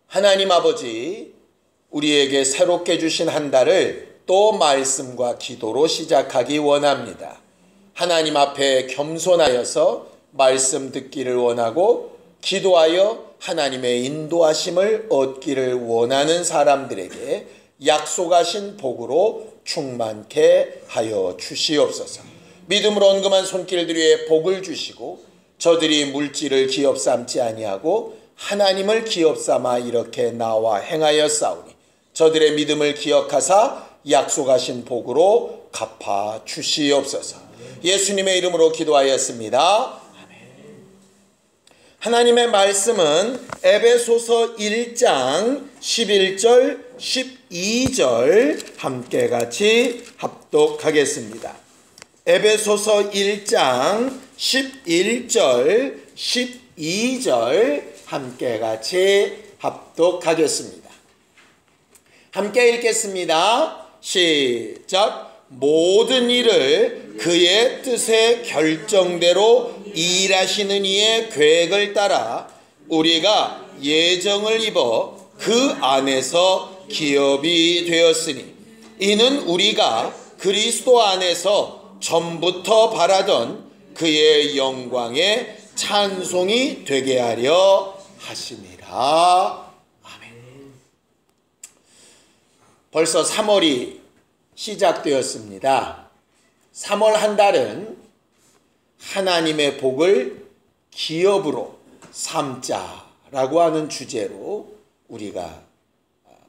하나님 아버지, 우리에게 새롭게 주신 한 달을 또 말씀과 기도로 시작하기 원합니다. 하나님 앞에 겸손하여서 말씀 듣기를 원하고 기도하여 하나님의 인도하심을 얻기를 원하는 사람들에게 약속하신 복으로 충만케 하여 주시옵소서. 믿음으로 언금한 손길들 위에 복을 주시고 저들이 물질을 기업 삼지 아니하고 하나님을 기업 삼아 이렇게 나와 행하여 싸우니 저들의 믿음을 기억하사 약속하신 복으로 갚아 주시옵소서. 예수님의 이름으로 기도하였습니다. 하나님의 말씀은 에베소서 1장 11절 12절 함께 같이 합독하겠습니다. 에베소서 1장 11절 12절 함께 같이 합독하겠습니다. 함께 읽겠습니다. 시작. 모든 일을 그의 뜻의 결정대로 일하시는 이의 계획을 따라 우리가 예정을 입어 그 안에서 기업이 되었으니 이는 우리가 그리스도 안에서 전부터 바라던 그의 영광의 찬송이 되게 하려 하심이라. 아멘. 벌써 3월이 시작되었습니다. 3월 한 달은 하나님의 복을 기업으로 삼자라고 하는 주제로 우리가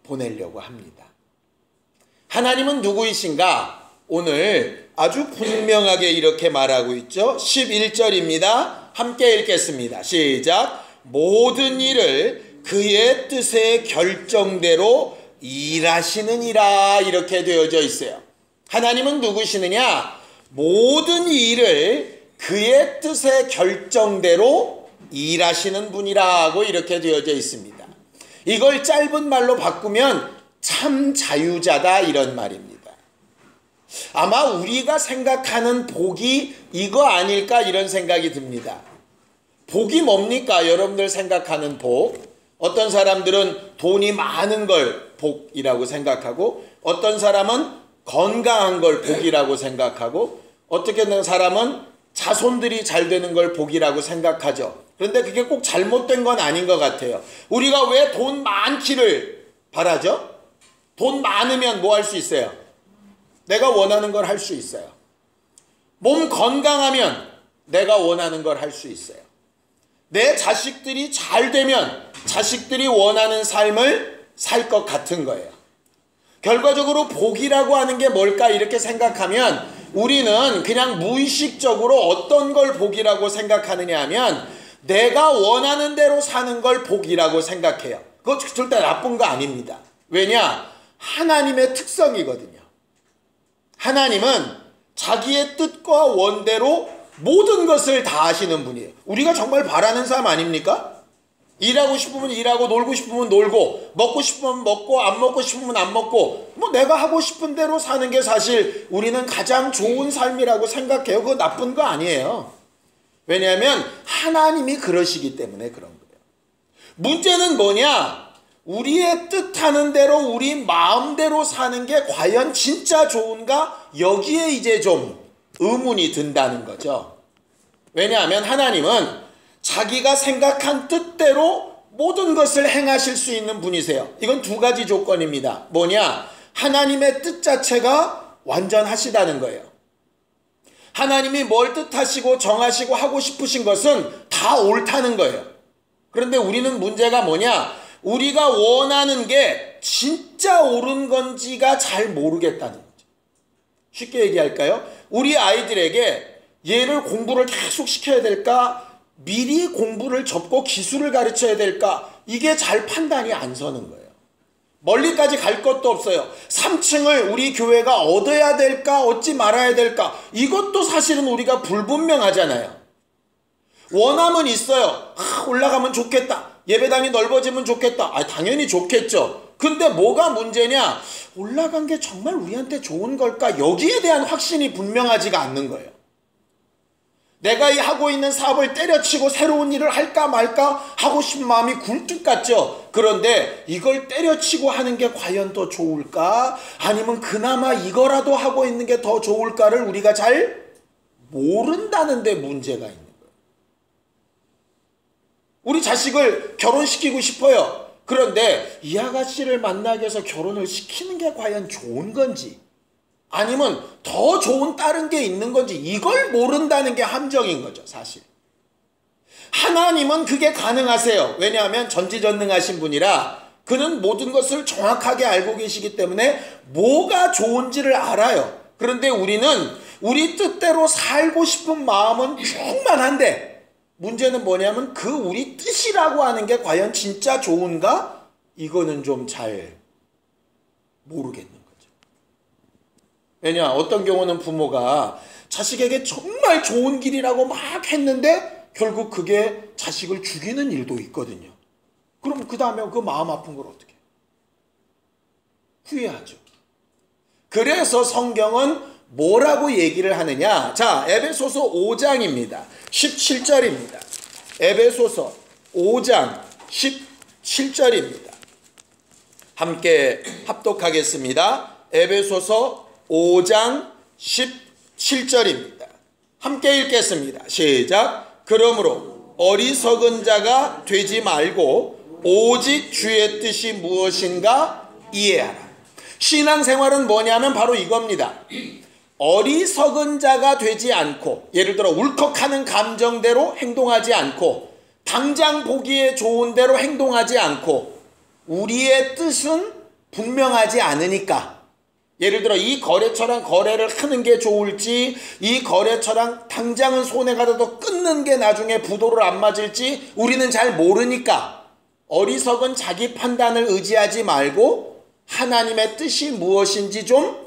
보내려고 합니다. 하나님은 누구이신가? 오늘 아주 분명하게 이렇게 말하고 있죠. 11절입니다. 함께 읽겠습니다. 시작. 모든 일을 그의 뜻의 결정대로 일하시느니라 이렇게 되어져 있어요. 하나님은 누구시느냐? 모든 일을 그의 뜻의 결정대로 일하시는 분이라고 이렇게 되어져 있습니다. 이걸 짧은 말로 바꾸면 참 자유자다 이런 말입니다. 아마 우리가 생각하는 복이 이거 아닐까 이런 생각이 듭니다. 복이 뭡니까? 여러분들 생각하는 복. 어떤 사람들은 돈이 많은 걸 복이라고 생각하고 어떤 사람은 건강한 걸 복이라고 생각하고 어떻게든 사람은 자손들이 잘 되는 걸 복이라고 생각하죠. 그런데 그게 꼭 잘못된 건 아닌 것 같아요. 우리가 왜 돈 많기를 바라죠? 돈 많으면 뭐 할 수 있어요? 내가 원하는 걸 할 수 있어요. 몸 건강하면 내가 원하는 걸 할 수 있어요. 내 자식들이 잘 되면 자식들이 원하는 삶을 살 것 같은 거예요. 결과적으로 복이라고 하는 게 뭘까 이렇게 생각하면 우리는 그냥 무의식적으로 어떤 걸 복이라고 생각하느냐 하면 내가 원하는 대로 사는 걸 복이라고 생각해요. 그거 절대 나쁜 거 아닙니다. 왜냐? 하나님의 특성이거든요. 하나님은 자기의 뜻과 원대로 모든 것을 다 하시는 분이에요. 우리가 정말 바라는 삶 아닙니까? 일하고 싶으면 일하고 놀고 싶으면 놀고 먹고 싶으면 먹고 안 먹고 싶으면 안 먹고 뭐 내가 하고 싶은 대로 사는 게 사실 우리는 가장 좋은 삶이라고 생각해요. 그거 나쁜 거 아니에요. 왜냐하면 하나님이 그러시기 때문에 그런 거예요. 문제는 뭐냐? 우리의 뜻하는 대로 우리 마음대로 사는 게 과연 진짜 좋은가? 여기에 이제 좀 의문이 든다는 거죠. 왜냐하면 하나님은 자기가 생각한 뜻대로 모든 것을 행하실 수 있는 분이세요. 이건 두 가지 조건입니다. 뭐냐? 하나님의 뜻 자체가 완전하시다는 거예요. 하나님이 뭘 뜻하시고 정하시고 하고 싶으신 것은 다 옳다는 거예요. 그런데 우리는 문제가 뭐냐? 우리가 원하는 게 진짜 옳은 건지가 잘 모르겠다는 거죠. 쉽게 얘기할까요? 우리 아이들에게 얘를 공부를 계속 시켜야 될까? 미리 공부를 접고 기술을 가르쳐야 될까? 이게 잘 판단이 안 서는 거예요. 멀리까지 갈 것도 없어요. 3층을 우리 교회가 얻어야 될까? 얻지 말아야 될까? 이것도 사실은 우리가 불분명하잖아요. 원함은 있어요. 올라가면 좋겠다. 예배당이 넓어지면 좋겠다. 당연히 좋겠죠. 근데 뭐가 문제냐? 올라간 게 정말 우리한테 좋은 걸까? 여기에 대한 확신이 분명하지가 않는 거예요. 내가 이 하고 있는 사업을 때려치고 새로운 일을 할까 말까 하고 싶은 마음이 굴뚝 같죠. 그런데 이걸 때려치고 하는 게 과연 더 좋을까? 아니면 그나마 이거라도 하고 있는 게 더 좋을까를 우리가 잘 모른다는 데 문제가 있는 거예요. 우리 자식을 결혼시키고 싶어요. 그런데 이 아가씨를 만나기 위해서 결혼을 시키는 게 과연 좋은 건지, 아니면 더 좋은 다른 게 있는 건지, 이걸 모른다는 게 함정인 거죠, 사실. 하나님은 그게 가능하세요. 왜냐하면 전지전능하신 분이라 그는 모든 것을 정확하게 알고 계시기 때문에 뭐가 좋은지를 알아요. 그런데 우리는 우리 뜻대로 살고 싶은 마음은 충만한데, 문제는 뭐냐면 그 우리 뜻이라고 하는 게 과연 진짜 좋은가? 이거는 좀 잘 모르겠는 거죠. 왜냐, 어떤 경우는 부모가 자식에게 정말 좋은 길이라고 막 했는데 결국 그게 자식을 죽이는 일도 있거든요. 그럼 그 다음에 그 마음 아픈 걸 어떻게 해요? 후회하죠. 그래서 성경은 뭐라고 얘기를 하느냐? 자, 에베소서 5장입니다. 17절입니다. 에베소서 5장 17절입니다. 함께 합독하겠습니다. 에베소서 5장 17절입니다. 함께 읽겠습니다. 시작. 그러므로 어리석은 자가 되지 말고 오직 주의 뜻이 무엇인가 이해하라. 신앙생활은 뭐냐면 바로 이겁니다. 어리석은 자가 되지 않고, 예를 들어 울컥하는 감정대로 행동하지 않고, 당장 보기에 좋은 대로 행동하지 않고, 우리의 뜻은 분명하지 않으니까, 예를 들어 이 거래처랑 거래를 하는 게 좋을지, 이 거래처랑 당장은 손해가 더 끊는 게 나중에 부도를 안 맞을지 우리는 잘 모르니까 어리석은 자기 판단을 의지하지 말고 하나님의 뜻이 무엇인지 좀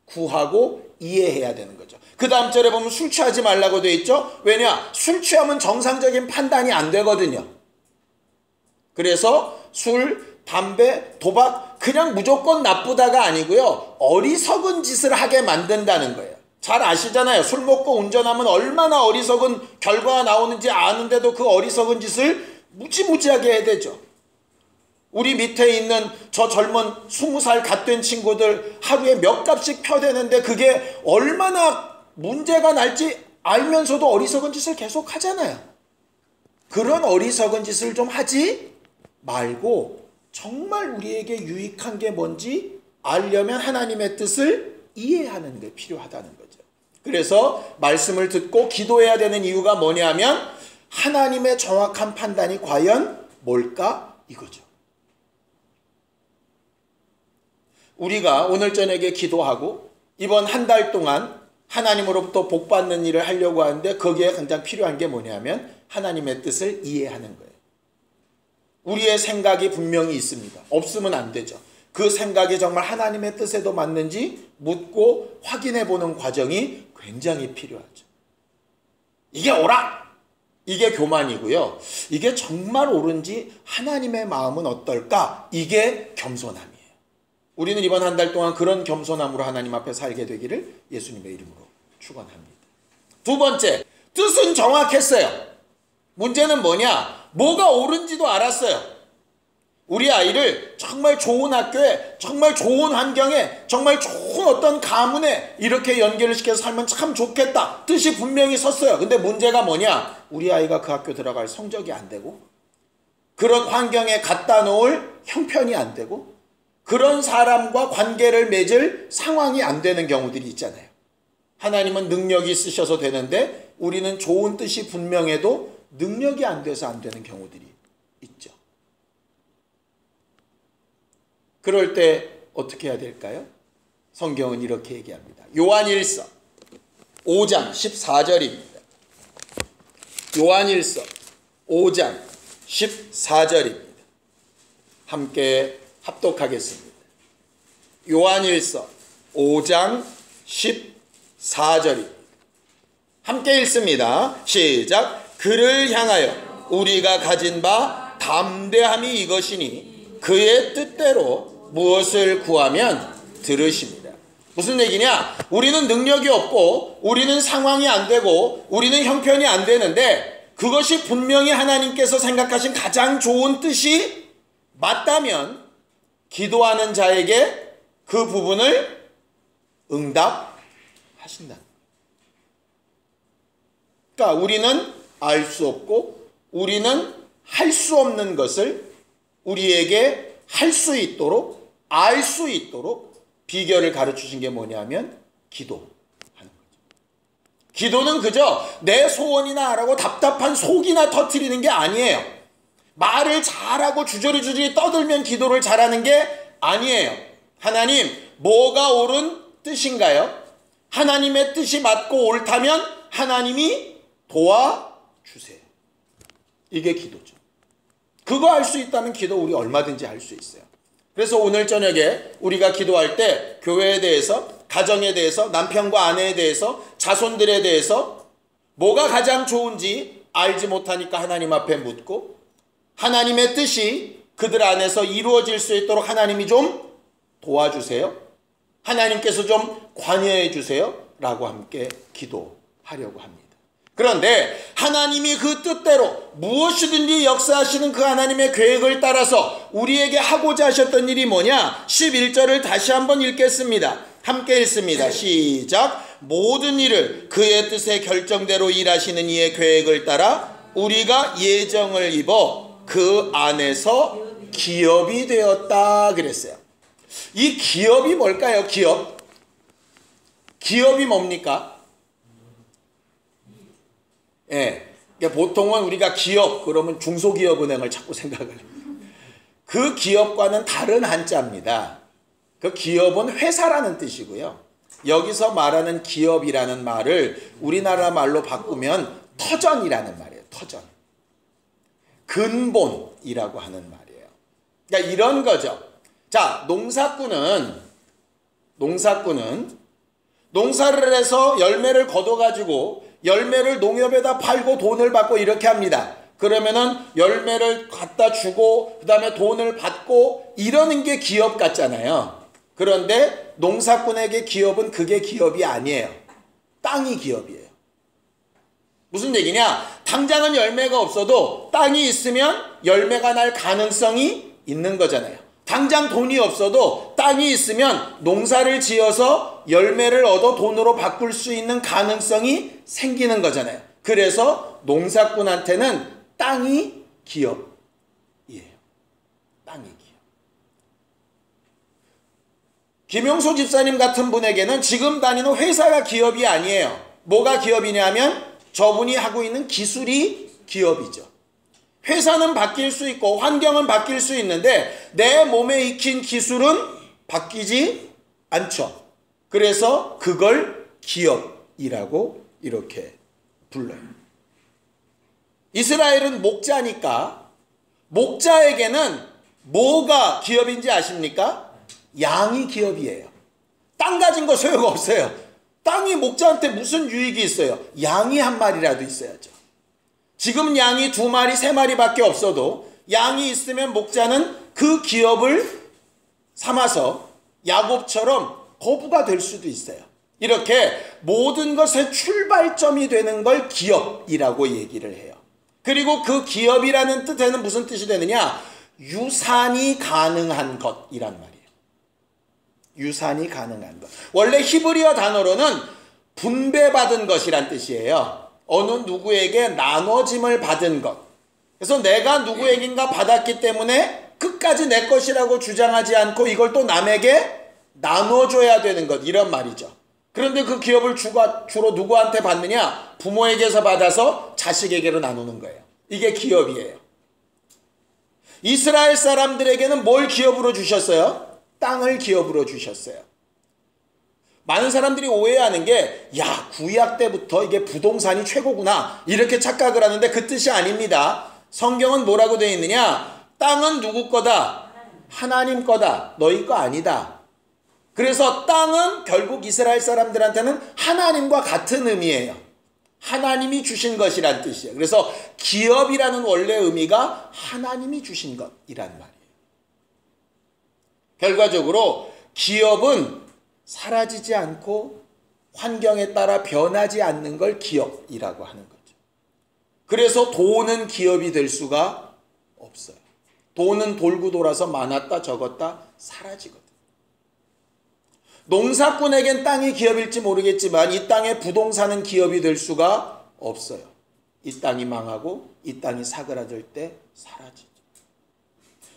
구하고 이해해야 되는 거죠. 그 다음 절에 보면 술 취하지 말라고 되어 있죠. 왜냐? 술 취하면 정상적인 판단이 안 되거든요. 그래서 술, 담배, 도박 그냥 무조건 나쁘다가 아니고요, 어리석은 짓을 하게 만든다는 거예요. 잘 아시잖아요. 술 먹고 운전하면 얼마나 어리석은 결과가 나오는지 아는데도 그 어리석은 짓을 무지무지하게 해야 되죠. 우리 밑에 있는 저 젊은 20살 갓 된 친구들 하루에 몇 값씩 펴대는데 그게 얼마나 문제가 날지 알면서도 어리석은 짓을 계속 하잖아요. 그런 어리석은 짓을 좀 하지 말고 정말 우리에게 유익한 게 뭔지 알려면 하나님의 뜻을 이해하는 게 필요하다는 거죠. 그래서 말씀을 듣고 기도해야 되는 이유가 뭐냐면 하나님의 정확한 판단이 과연 뭘까? 이거죠. 우리가 오늘 저녁에 기도하고 이번 한 달 동안 하나님으로부터 복받는 일을 하려고 하는데 거기에 가장 필요한 게 뭐냐면 하나님의 뜻을 이해하는 거예요. 우리의 생각이 분명히 있습니다. 없으면 안 되죠. 그 생각이 정말 하나님의 뜻에도 맞는지 묻고 확인해 보는 과정이 굉장히 필요하죠. 이게 옳아! 이게 교만이고요. 이게 정말 옳은지 하나님의 마음은 어떨까? 이게 겸손함이에요. 우리는 이번 한 달 동안 그런 겸손함으로 하나님 앞에 살게 되기를 예수님의 이름으로 축원합니다. 두 번째, 뜻은 정확했어요. 문제는 뭐냐? 뭐가 옳은지도 알았어요. 우리 아이를 정말 좋은 학교에, 정말 좋은 환경에, 정말 좋은 어떤 가문에 이렇게 연결을 시켜서 살면 참 좋겠다. 뜻이 분명히 섰어요. 근데 문제가 뭐냐? 우리 아이가 그 학교 들어갈 성적이 안 되고, 그런 환경에 갖다 놓을 형편이 안 되고, 그런 사람과 관계를 맺을 상황이 안 되는 경우들이 있잖아요. 하나님은 능력이 있으셔서 되는데 우리는 좋은 뜻이 분명해도 능력이 안 돼서 안 되는 경우들이 있죠. 그럴 때 어떻게 해야 될까요? 성경은 이렇게 얘기합니다. 요한일서 5장 14절입니다. 요한일서 5장 14절입니다. 함께 합독하겠습니다. 요한일서 5장 14절입니다. 함께 읽습니다. 시작. 그를 향하여 우리가 가진 바 담대함이 이것이니 그의 뜻대로 무엇을 구하면 들으십니다. 무슨 얘기냐? 우리는 능력이 없고 우리는 상황이 안 되고 우리는 형편이 안 되는데 그것이 분명히 하나님께서 생각하신 가장 좋은 뜻이 맞다면 기도하는 자에게 그 부분을 응답하신다. 그러니까 우리는 알 수 없고 우리는 할 수 없는 것을 우리에게 할 수 있도록, 알 수 있도록 비결을 가르치신 게 뭐냐면 기도하는 거죠. 기도는 그저 내 소원이나 하라고 답답한 속이나 터뜨리는 게 아니에요. 말을 잘하고 주저리주저리 떠들면 기도를 잘하는 게 아니에요. 하나님, 뭐가 옳은 뜻인가요? 하나님의 뜻이 맞고 옳다면 하나님이 도와주세요. 이게 기도죠. 그거 할 수 있다면 기도 우리 얼마든지 할 수 있어요. 그래서 오늘 저녁에 우리가 기도할 때 교회에 대해서, 가정에 대해서, 남편과 아내에 대해서, 자손들에 대해서 뭐가 가장 좋은지 알지 못하니까 하나님 앞에 묻고 하나님의 뜻이 그들 안에서 이루어질 수 있도록 하나님이 좀 도와주세요. 하나님께서 좀 관여해 주세요. 라고 함께 기도하려고 합니다. 그런데 하나님이 그 뜻대로 무엇이든지 역사하시는 그 하나님의 계획을 따라서 우리에게 하고자 하셨던 일이 뭐냐? 11절을 다시 한번 읽겠습니다. 함께 읽습니다. 시작. 모든 일을 그의 뜻의 결정대로 일하시는 이의 계획을 따라 우리가 예정을 입어 그 안에서 기업이 되었다 그랬어요. 이 기업이 뭘까요? 기업이 뭡니까? 예, 보통은 우리가 기업 그러면 중소기업은행을 자꾸 생각을 해요. 그 기업과는 다른 한자입니다. 그 기업은 회사라는 뜻이고요. 여기서 말하는 기업이라는 말을 우리나라 말로 바꾸면 터전이라는 말이에요. 터전. 근본이라고 하는 말이에요. 그러니까 이런 거죠. 자, 농사꾼은 농사를 해서 열매를 거둬가지고 열매를 농협에다 팔고 돈을 받고 이렇게 합니다. 그러면은 열매를 갖다 주고 그 다음에 돈을 받고 이러는 게 기업 같잖아요. 그런데 농사꾼에게 기업은 그게 기업이 아니에요. 땅이 기업이에요. 무슨 얘기냐? 당장은 열매가 없어도 땅이 있으면 열매가 날 가능성이 있는 거잖아요. 당장 돈이 없어도 땅이 있으면 농사를 지어서 열매를 얻어 돈으로 바꿀 수 있는 가능성이 생기는 거잖아요. 그래서 농사꾼한테는 땅이 기업이에요. 땅이 기업. 김용소 집사님 같은 분에게는 지금 다니는 회사가 기업이 아니에요. 뭐가 기업이냐면 저분이 하고 있는 기술이 기업이죠. 회사는 바뀔 수 있고 환경은 바뀔 수 있는데 내 몸에 익힌 기술은 바뀌지 않죠. 그래서 그걸 기업이라고 이렇게 불러요. 이스라엘은 목자니까 목자에게는 뭐가 기업인지 아십니까? 양이 기업이에요. 땅 가진 거 소용없어요. 땅이 목자한테 무슨 유익이 있어요? 양이 한 마리라도 있어야죠. 지금 양이 2마리, 3마리밖에 없어도 양이 있으면 목자는 그 기업을 삼아서 야곱처럼 거부가 될 수도 있어요. 이렇게 모든 것의 출발점이 되는 걸 기업이라고 얘기를 해요. 그리고 그 기업이라는 뜻에는 무슨 뜻이 되느냐? 유산이 가능한 것이란 말이에요. 유산이 가능한 것. 원래 히브리어 단어로는 분배받은 것이란 뜻이에요. 어느 누구에게 나눠짐을 받은 것. 그래서 내가 누구에겐가 받았기 때문에 끝까지 내 것이라고 주장하지 않고 이걸 또 남에게 나눠줘야 되는 것. 이런 말이죠. 그런데 그 기업을 주로 누구한테 받느냐? 부모에게서 받아서 자식에게로 나누는 거예요. 이게 기업이에요. 이스라엘 사람들에게는 뭘 기업으로 주셨어요? 땅을 기업으로 주셨어요. 많은 사람들이 오해하는 게 야, 구약 때부터 이게 부동산이 최고구나 이렇게 착각을 하는데 그 뜻이 아닙니다. 성경은 뭐라고 되어 있느냐? 땅은 누구 거다? 하나님 거다. 너희 거 아니다. 그래서 땅은 결국 이스라엘 사람들한테는 하나님과 같은 의미예요. 하나님이 주신 것이란 뜻이에요. 그래서 기업이라는 원래 의미가 하나님이 주신 것이란 말이에요. 결과적으로 기업은 사라지지 않고 환경에 따라 변하지 않는 걸 기업이라고 하는 거죠. 그래서 돈은 기업이 될 수가 없어요. 돈은 돌고 돌아서 많았다 적었다 사라지거든. 농사꾼에겐 땅이 기업일지 모르겠지만 이 땅의 부동산은 기업이 될 수가 없어요. 이 땅이 망하고 이 땅이 사그라들 때 사라지죠.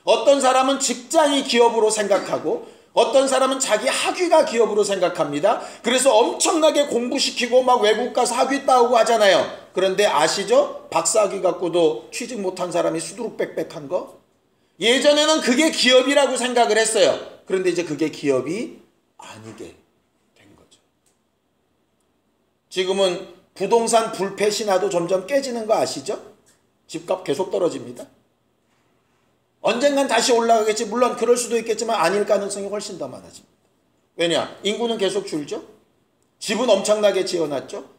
어떤 사람은 직장이 기업으로 생각하고 어떤 사람은 자기 학위가 기업으로 생각합니다. 그래서 엄청나게 공부시키고 막 외국 가서 학위 따오고 하잖아요. 그런데 아시죠? 박사학위 갖고도 취직 못한 사람이 수두룩빽빽한 거? 예전에는 그게 기업이라고 생각을 했어요. 그런데 이제 그게 기업이 아니게 된 거죠. 지금은 부동산 불패 신화도 점점 깨지는 거 아시죠? 집값 계속 떨어집니다. 언젠간 다시 올라가겠지. 물론 그럴 수도 있겠지만 아닐 가능성이 훨씬 더 많아집니다. 왜냐? 인구는 계속 줄죠. 집은 엄청나게 지어놨죠.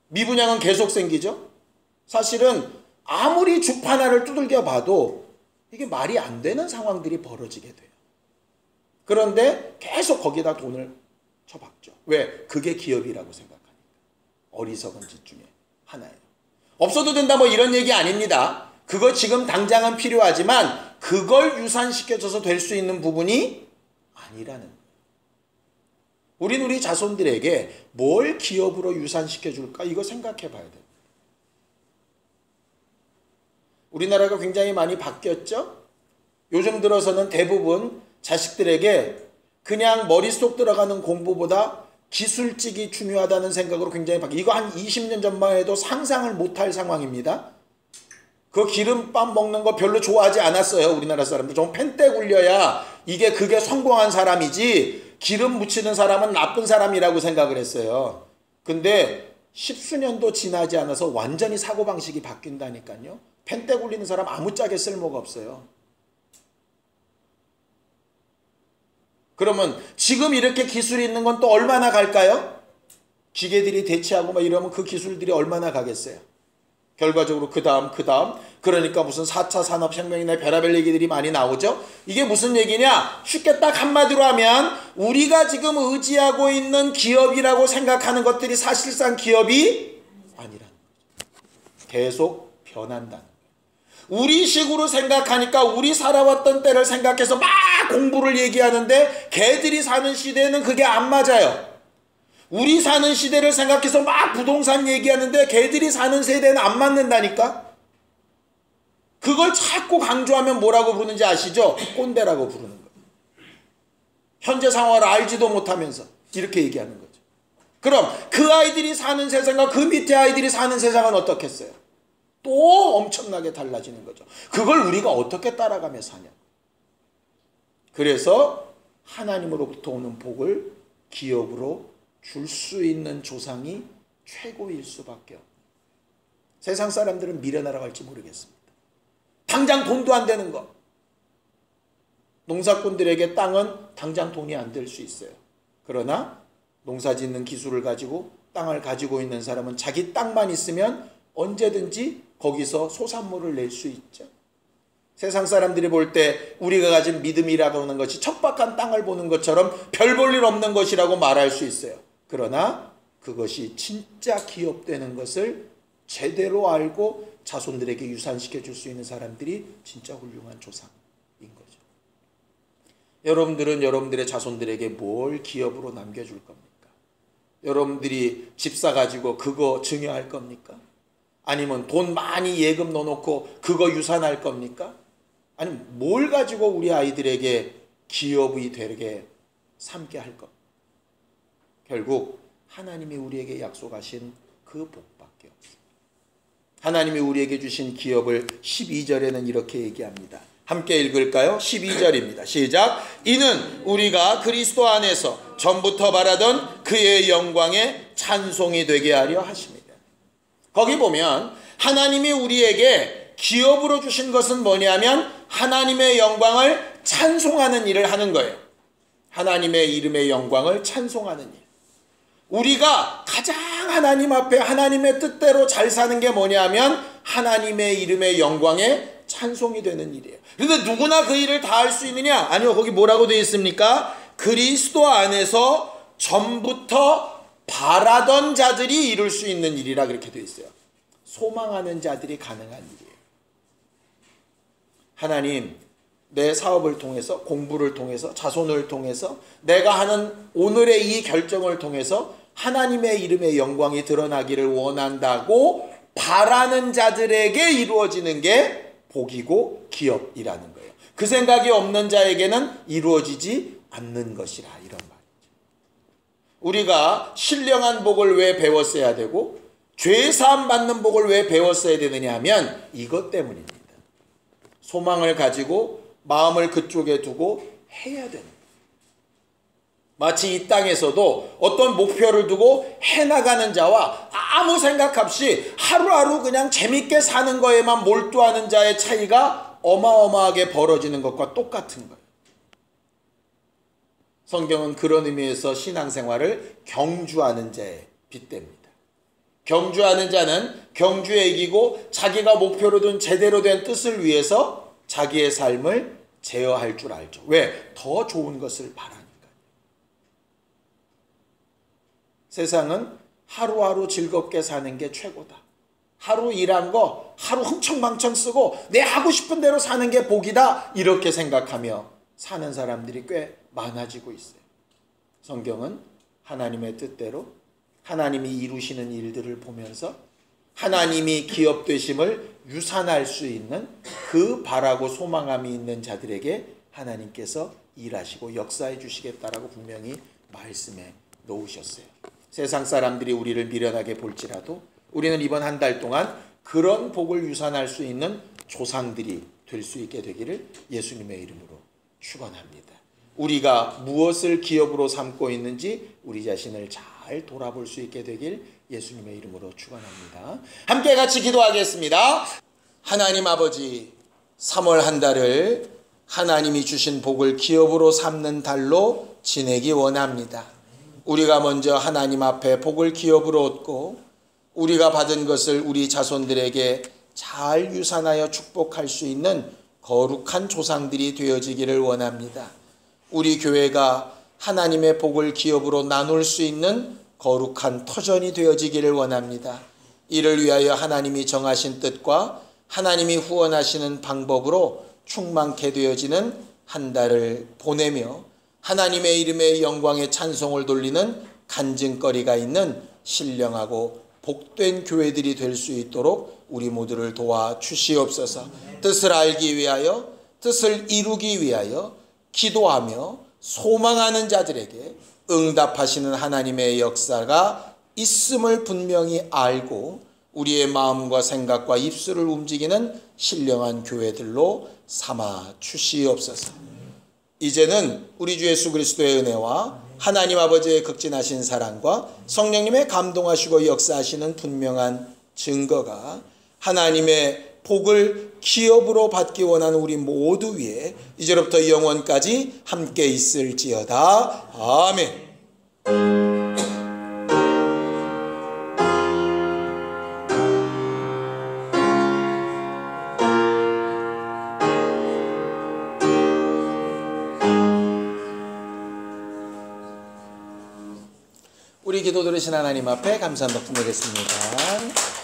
미분양은 계속 생기죠. 사실은 아무리 줍 하나를 두들겨 봐도 이게 말이 안 되는 상황들이 벌어지게 돼요. 그런데 계속 거기다 돈을 쳐박죠. 왜? 그게 기업이라고 생각하니까. 어리석은 짓 중에 하나예요. 없어도 된다 뭐 이런 얘기 아닙니다. 그거 지금 당장은 필요하지만 그걸 유산시켜줘서 될 수 있는 부분이 아니라는 거예요. 우리 자손들에게 뭘 기업으로 유산시켜줄까? 이거 생각해 봐야 돼요. 우리나라가 굉장히 많이 바뀌었죠? 요즘 들어서는 대부분 자식들에게 그냥 머릿속 들어가는 공부보다 기술직이 중요하다는 생각으로 굉장히 바뀌어요. 이거 한 20년 전만 해도 상상을 못할 상황입니다. 그 기름밥 먹는 거 별로 좋아하지 않았어요. 우리나라 사람들. 좀 펜때 굴려야 그게 성공한 사람이지 기름 묻히는 사람은 나쁜 사람이라고 생각을 했어요. 근데 십수년도 지나지 않아서 완전히 사고방식이 바뀐다니까요. 펜때 굴리는 사람 아무짝에 쓸모가 없어요. 그러면 지금 이렇게 기술이 있는 건 또 얼마나 갈까요? 기계들이 대체하고 막 이러면 그 기술들이 얼마나 가겠어요? 결과적으로 그 다음 그러니까 무슨 4차 산업혁명이나 별의별 얘기들이 많이 나오죠. 이게 무슨 얘기냐? 쉽게 딱 한마디로 하면 우리가 지금 의지하고 있는 기업이라고 생각하는 것들이 사실상 기업이 아니라는 거죠. 계속 변한다는 거예요. 우리식으로 생각하니까 우리 살아왔던 때를 생각해서 막 공부를 얘기하는데 걔들이 사는 시대는 그게 안 맞아요. 우리 사는 시대를 생각해서 막 부동산 얘기하는데 걔들이 사는 세대는 안 맞는다니까. 그걸 자꾸 강조하면 뭐라고 부르는지 아시죠? 꼰대라고 부르는 거예요. 현재 상황을 알지도 못하면서 이렇게 얘기하는 거죠. 그럼 그 아이들이 사는 세상과 그 밑에 아이들이 사는 세상은 어떻겠어요? 또 엄청나게 달라지는 거죠. 그걸 우리가 어떻게 따라가며 사냐. 그래서 하나님으로부터 오는 복을 기업으로 줄 수 있는 조상이 최고일 수밖에 없어요. 세상 사람들은 미련하러 갈지 모르겠습니다. 당장 돈도 안 되는 거. 농사꾼들에게 땅은 당장 돈이 안 될 수 있어요. 그러나 농사 짓는 기술을 가지고 땅을 가지고 있는 사람은 자기 땅만 있으면 언제든지 거기서 소산물을 낼 수 있죠. 세상 사람들이 볼 때 우리가 가진 믿음이라고 하는 것이 척박한 땅을 보는 것처럼 별 볼 일 없는 것이라고 말할 수 있어요. 그러나 그것이 진짜 기업되는 것을 제대로 알고 자손들에게 유산시켜 줄 수 있는 사람들이 진짜 훌륭한 조상인 거죠. 여러분들은 여러분들의 자손들에게 뭘 기업으로 남겨줄 겁니까? 여러분들이 집 사가지고 그거 증여할 겁니까? 아니면 돈 많이 예금 넣어놓고 그거 유산할 겁니까? 아니면 뭘 가지고 우리 아이들에게 기업이 되게 삼게 할 겁니까? 결국 하나님이 우리에게 약속하신 그 복밖에 없습니다. 하나님이 우리에게 주신 기업을 12절에는 이렇게 얘기합니다. 함께 읽을까요? 12절입니다. 시작. 이는 우리가 그리스도 안에서 전부터 바라던 그의 영광에 찬송이 되게 하려 하십니다. 거기 보면 하나님이 우리에게 기업으로 주신 것은 뭐냐면 하나님의 영광을 찬송하는 일을 하는 거예요. 하나님의 이름의 영광을 찬송하는 일. 우리가 가장 하나님 앞에 하나님의 뜻대로 잘 사는 게 뭐냐면 하나님의 이름의 영광에 찬송이 되는 일이에요. 그런데 누구나 그 일을 다 할 수 있느냐? 아니요. 거기 뭐라고 되어 있습니까? 그리스도 안에서 전부터 바라던 자들이 이룰 수 있는 일이라 그렇게 되어 있어요. 소망하는 자들이 가능한 일이에요. 하나님, 내 사업을 통해서, 공부를 통해서, 자손을 통해서, 내가 하는 오늘의 이 결정을 통해서 하나님의 이름의 영광이 드러나기를 원한다고 바라는 자들에게 이루어지는 게 복이고 기업이라는 거예요. 그 생각이 없는 자에게는 이루어지지 않는 것이라, 이런 말이죠. 우리가 신령한 복을 왜 배웠어야 되고 죄사함 받는 복을 왜 배웠어야 되느냐 하면 이것 때문입니다. 소망을 가지고 마음을 그쪽에 두고 해야 되는 거예요. 마치 이 땅에서도 어떤 목표를 두고 해나가는 자와 아무 생각 없이 하루하루 그냥 재밌게 사는 거에만 몰두하는 자의 차이가 어마어마하게 벌어지는 것과 똑같은 거예요. 성경은 그런 의미에서 신앙생활을 경주하는 자에 빗댑니다. 경주하는 자는 경주에 이기고 자기가 목표로 둔 제대로 된 뜻을 위해서 자기의 삶을 제어할 줄 알죠. 왜? 더 좋은 것을 바라니까. 세상은 하루하루 즐겁게 사는 게 최고다. 하루 일한 거 하루 흥청망청 쓰고 내 하고 싶은 대로 사는 게 복이다. 이렇게 생각하며 사는 사람들이 꽤 많아지고 있어요. 성경은 하나님의 뜻대로 하나님이 이루시는 일들을 보면서 하나님이 기업되심을 유산할 수 있는 그 바라고 소망함이 있는 자들에게 하나님께서 일하시고 역사해 주시겠다라고 분명히 말씀해 놓으셨어요. 세상 사람들이 우리를 미련하게 볼지라도 우리는 이번 한 달 동안 그런 복을 유산할 수 있는 조상들이 될 수 있게 되기를 예수님의 이름으로 축원합니다. 우리가 무엇을 기업으로 삼고 있는지 우리 자신을 잘 돌아볼 수 있게 되길 예수님의 이름으로 축원합니다. 함께 같이 기도하겠습니다. 하나님 아버지, 3월 한 달을 하나님이 주신 복을 기업으로 삼는 달로 지내기 원합니다. 우리가 먼저 하나님 앞에 복을 기업으로 얻고 우리가 받은 것을 우리 자손들에게 잘 유산하여 축복할 수 있는 거룩한 조상들이 되어지기를 원합니다. 우리 교회가 하나님의 복을 기업으로 나눌 수 있는 거룩한 터전이 되어지기를 원합니다. 이를 위하여 하나님이 정하신 뜻과 하나님이 후원하시는 방법으로 충만케 되어지는 한 달을 보내며 하나님의 이름의 영광에 찬송을 돌리는 간증거리가 있는 신령하고 복된 교회들이 될 수 있도록 우리 모두를 도와주시옵소서. 뜻을 알기 위하여, 뜻을 이루기 위하여 기도하며 소망하는 자들에게 응답하시는 하나님의 역사가 있음을 분명히 알고 우리의 마음과 생각과 입술을 움직이는 신령한 교회들로 삼아 주시옵소서. 이제는 우리 주 예수 그리스도의 은혜와 하나님 아버지의 극진하신 사랑과 성령님의 감동하시고 역사하시는 분명한 증거가 하나님의 복을 기업으로 받기 원하는 우리 모두 위에 이제로부터 영원까지 함께 있을지어다. 아멘. 우리 기도 들으신 하나님 앞에 감사한 박수 드리겠습니다.